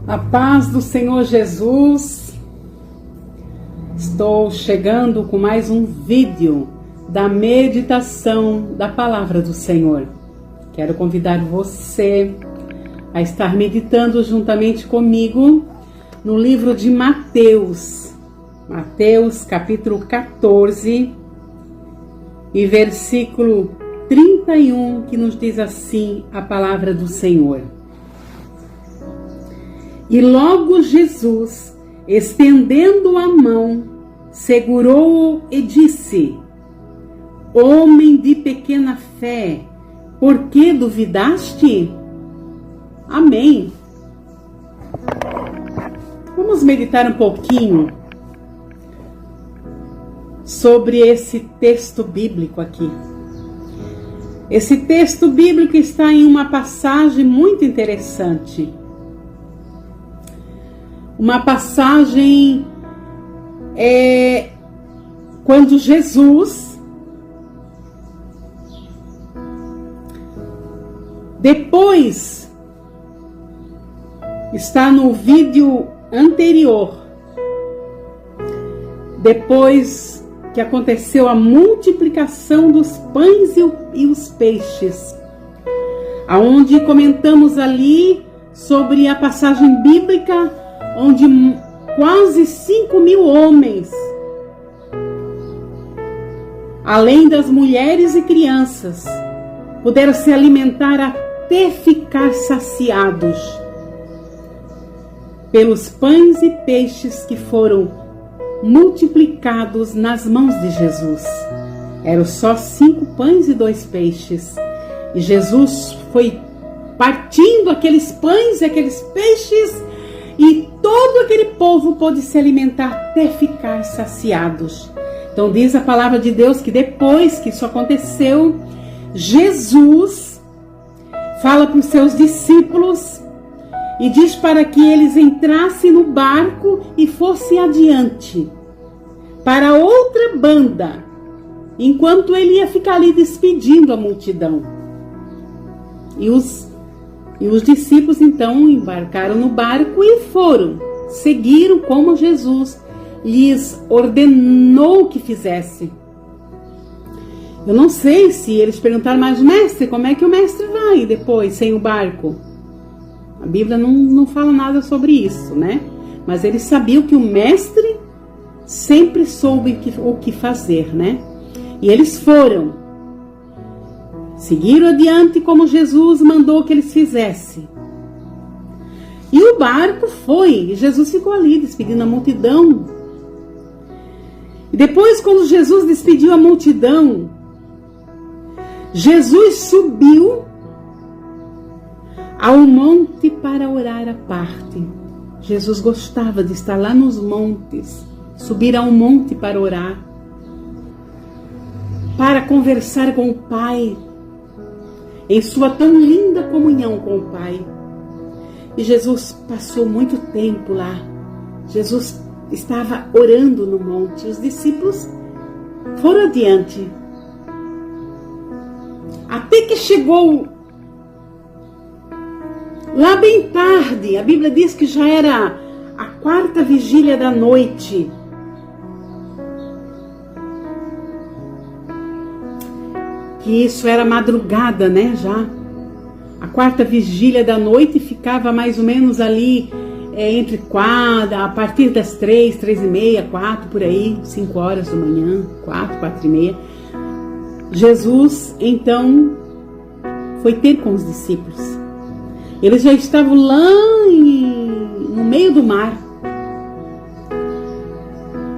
A paz do Senhor Jesus. Estou chegando com mais um vídeo da meditação da palavra do Senhor. Quero convidar você a estar meditando juntamente comigo no livro de Mateus. Mateus capítulo 14 e versículo 31, que nos diz assim a palavra do Senhor. E logo Jesus, estendendo a mão, segurou-o e disse: Homem de pequena fé, por que duvidaste? Amém. Vamos meditar um pouquinho sobre esse texto bíblico aqui. Esse texto bíblico está em uma passagem muito interessante. Uma passagem quando Jesus, depois, está no vídeo anterior, depois que aconteceu a multiplicação dos pães e os peixes, aonde comentamos ali sobre a passagem bíblica onde quase 5.000 homens, além das mulheres e crianças, puderam se alimentar até ficar saciados pelos pães e peixes que foram multiplicados nas mãos de Jesus. Eram só 5 pães e 2 peixes. E Jesus foi partindo aqueles pães e aqueles peixes, e todo aquele povo pôde se alimentar até ficar saciados. Então diz a palavra de Deus que depois que isso aconteceu, Jesus fala para os seus discípulos e diz para que eles entrassem no barco e fossem adiante para outra banda, enquanto ele ia ficar ali despedindo a multidão. E os discípulos então embarcaram no barco e seguiram como Jesus lhes ordenou que fizessem. Eu não sei se eles perguntaram, mas mestre, como é que o mestre vai depois sem o barco? A Bíblia não fala nada sobre isso, né? Mas eles sabiam que o mestre sempre soube o que fazer, né? E eles seguiram adiante como Jesus mandou que eles fizessem. E o barco foi, e Jesus ficou ali despedindo a multidão. E depois, quando Jesus despediu a multidão, Jesus subiu ao monte para orar à parte. Jesus gostava de estar lá nos montes, subir ao monte para orar, para conversar com o Pai, em sua tão linda comunhão com o Pai. E Jesus passou muito tempo lá. Jesus estava orando no monte. Os discípulos foram adiante. Até que chegou lá bem tarde. A Bíblia diz que já era a 4ª vigília da noite. Que isso era madrugada, né, já. A 4ª vigília da noite ficava mais ou menos ali a partir das 3, 3h30, 4, por aí, 5 horas da manhã, 4, 4h30. Jesus, então, foi ter com os discípulos. Eles já estavam lá no meio do mar.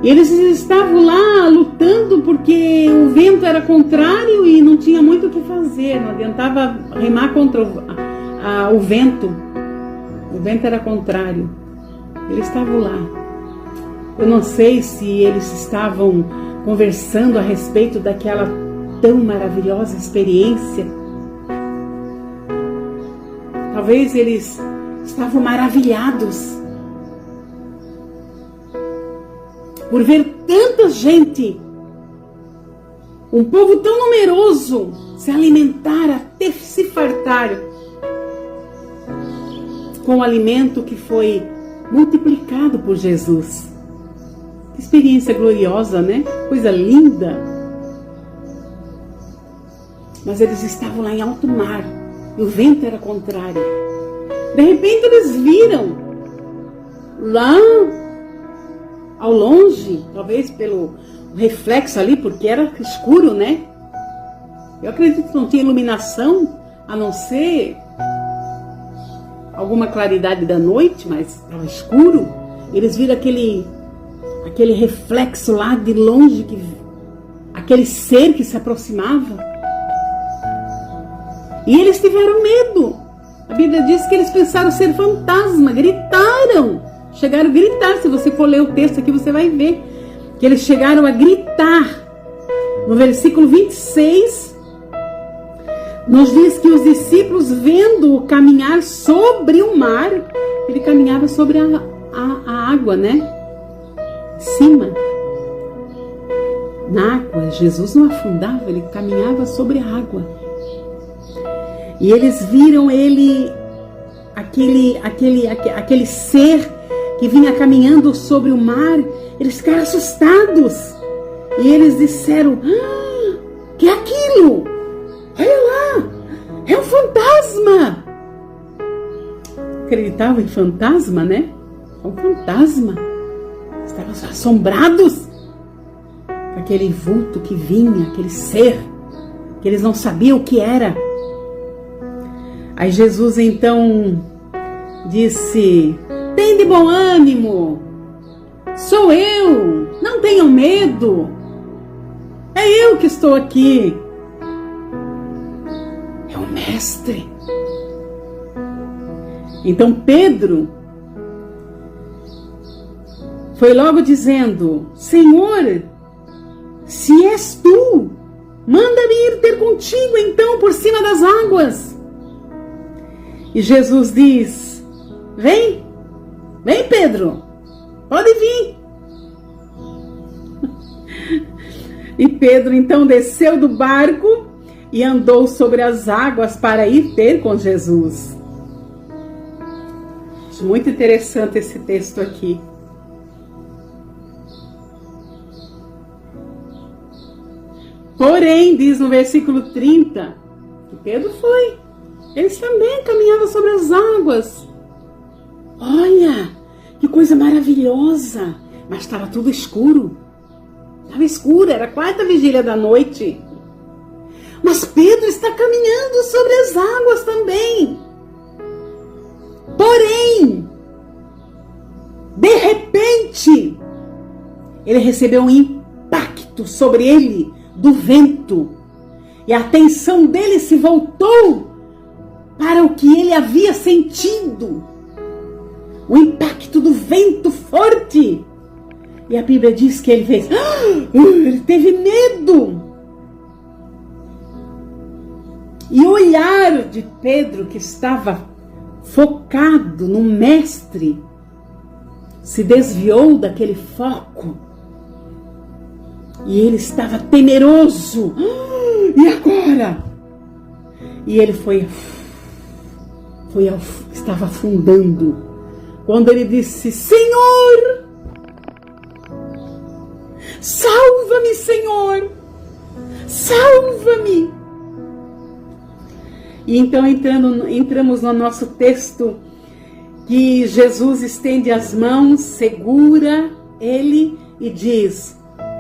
Eles estavam lá lutando porque o vento era contrário e não tinha muito o que fazer. Não adiantava remar contra o vento. O vento era contrário. Eles estavam lá. Eu não sei se eles estavam conversando a respeito daquela tão maravilhosa experiência. Talvez eles estavam maravilhados por ver tanta gente, um povo tão numeroso, se alimentar até se fartar com o alimento que foi multiplicado por Jesus. Que experiência gloriosa, né? Coisa linda. Mas eles estavam lá em alto mar e o vento era contrário. De repente eles viram lá ao longe, talvez pelo reflexo ali, porque era escuro, né? Eu acredito que não tinha iluminação, a não ser alguma claridade da noite, mas estava escuro. Eles viram aquele reflexo lá de longe, aquele ser que se aproximava. E eles tiveram medo. A Bíblia diz que eles pensaram ser fantasma, gritaram. Chegaram a gritar. Se você for ler o texto aqui, você vai ver que eles chegaram a gritar. No versículo 26, nos diz que os discípulos, vendo-o caminhar sobre o mar, ele caminhava sobre a água, né? Em cima. Na água. Jesus não afundava, ele caminhava sobre a água. E eles viram ele, aquele ser que vinha caminhando sobre o mar. Eles ficaram assustados. E eles disseram: que é aquilo? Olha lá, é um fantasma. Acreditavam em fantasma, né? É um fantasma. Estavam assombrados com aquele vulto que vinha, aquele ser que eles não sabiam o que era. Aí Jesus então disse: tem de bom ânimo, sou eu, não tenham medo, é eu que estou aqui. É o Mestre. Então Pedro foi logo dizendo: Senhor, se és tu, manda-me ir ter contigo então por cima das águas. E Jesus diz: vem Pedro, pode vir. E Pedro então desceu do barco e andou sobre as águas para ir ter com Jesus. Muito interessante esse texto aqui. Porém, diz no versículo 30, que Pedro foi. Eles também caminhavam sobre as águas. Olha, que coisa maravilhosa. Mas estava tudo escuro. Estava escuro, era a 4ª vigília da noite. Mas Pedro está caminhando sobre as águas também. Porém, de repente, ele recebeu um impacto sobre ele do vento. E a atenção dele se voltou para o que ele havia sentido. O impacto do vento forte. E a Bíblia diz que ele fez... ele teve medo. E o olhar de Pedro, que estava focado no Mestre, se desviou daquele foco. E ele estava temeroso. E agora? E ele estava afundando. Quando ele disse: Senhor, salva-me, Senhor, salva-me. E então entramos no nosso texto, que Jesus estende as mãos, segura ele e diz: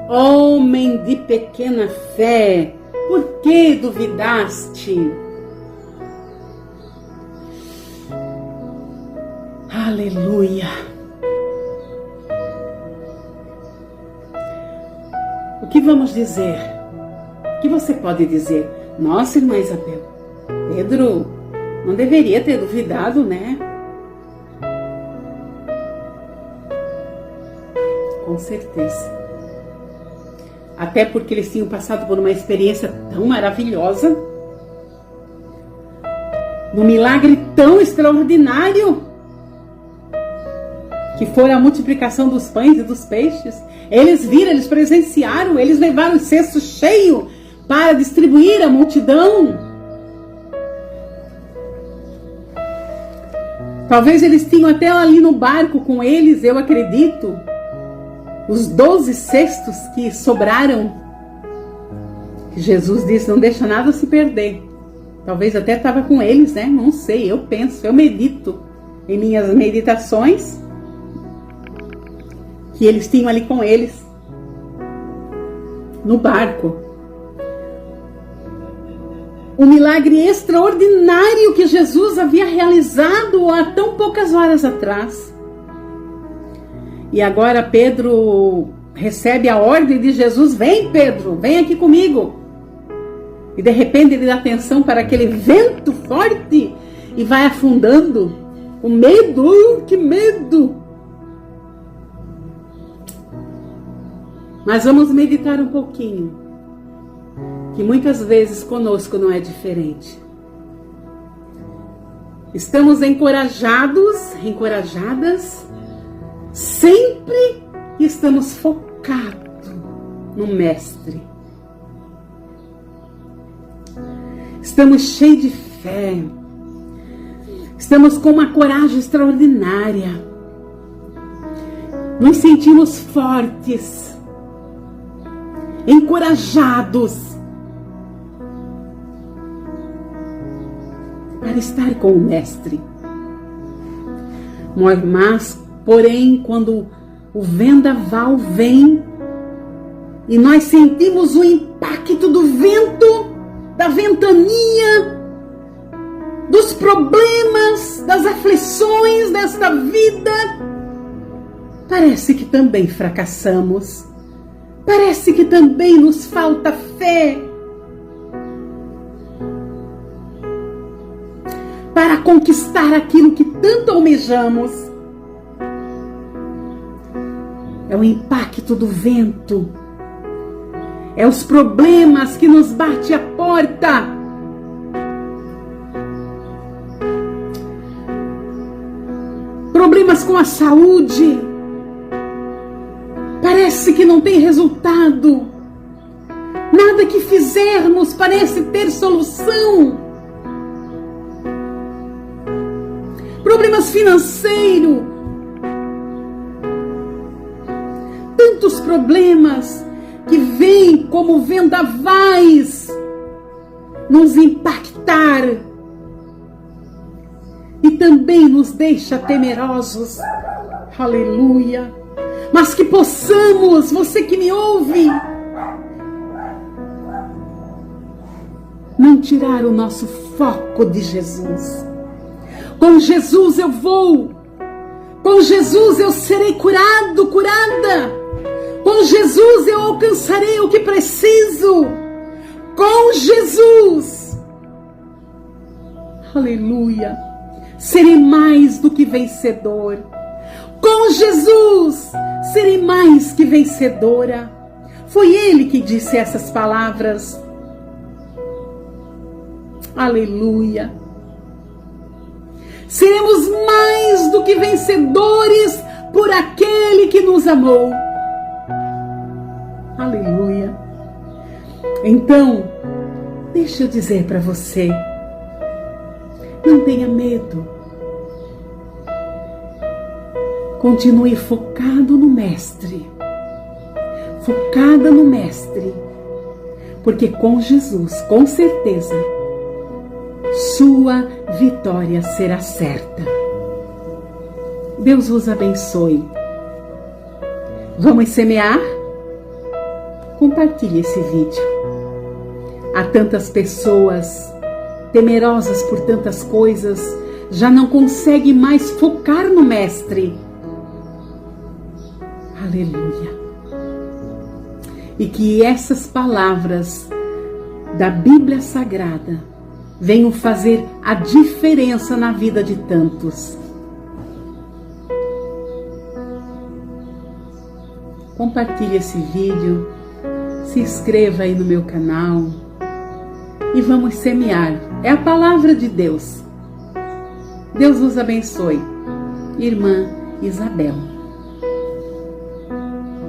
homem de pequena fé, por que duvidaste? Aleluia! O que vamos dizer? O que você pode dizer? Nossa, irmã Isabel, Pedro não deveria ter duvidado, né? Com certeza. Até porque eles tinham passado por uma experiência tão maravilhosa, num milagre tão extraordinário. que foi a multiplicação dos pães e dos peixes. Eles viram, eles presenciaram, eles levaram o cesto cheio para distribuir à multidão. Talvez eles tinham até ali no barco com eles, eu acredito, os 12 cestos que sobraram. Jesus disse, não deixa nada se perder. Talvez até estava com eles, né? Não sei, eu penso, eu medito em minhas meditações que eles tinham ali com eles no barco. O milagre extraordinário que Jesus havia realizado há tão poucas horas atrás. E agora Pedro recebe a ordem de Jesus, vem Pedro, vem aqui comigo. E de repente ele dá atenção para aquele vento forte e vai afundando. O medo, que medo! Mas vamos meditar um pouquinho, que muitas vezes conosco não é diferente. Estamos encorajadas, sempre que estamos focados no Mestre. Estamos cheios de fé. Estamos com uma coragem extraordinária. Nos sentimos fortes, encorajados para estar com o Mestre. Mas, porém, quando o vendaval vem e nós sentimos o impacto do vento, da ventania, dos problemas, das aflições desta vida, parece que também fracassamos. Parece que também nos falta fé para conquistar aquilo que tanto almejamos. É o impacto do vento, é os problemas que nos bate a porta. Problemas com a saúde. Parece que não tem resultado. Nada que fizermos parece ter solução. Problemas financeiros. Tantos problemas que vêm como vendavais nos impactar e também nos deixa temerosos. Aleluia. Mas que possamos, você que me ouve, não tirar o nosso foco de Jesus. Com Jesus eu vou. Com Jesus eu serei curado, curada. Com Jesus eu alcançarei o que preciso. Com Jesus, aleluia, serei mais do que vencedor. Com Jesus, serei mais que vencedora. Foi Ele que disse essas palavras. Aleluia. Seremos mais do que vencedores por aquele que nos amou. Aleluia. Então, deixa eu dizer para você, não tenha medo. Continue focado no Mestre. Focada no Mestre. Porque com Jesus, com certeza, sua vitória será certa. Deus vos abençoe. Vamos semear? Compartilhe esse vídeo. Há tantas pessoas temerosas por tantas coisas, já não conseguem mais focar no Mestre. Aleluia. E que essas palavras da Bíblia Sagrada venham fazer a diferença na vida de tantos. Compartilhe esse vídeo, se inscreva aí no meu canal e vamos semear. É a palavra de Deus. Deus vos abençoe, irmã Isabel.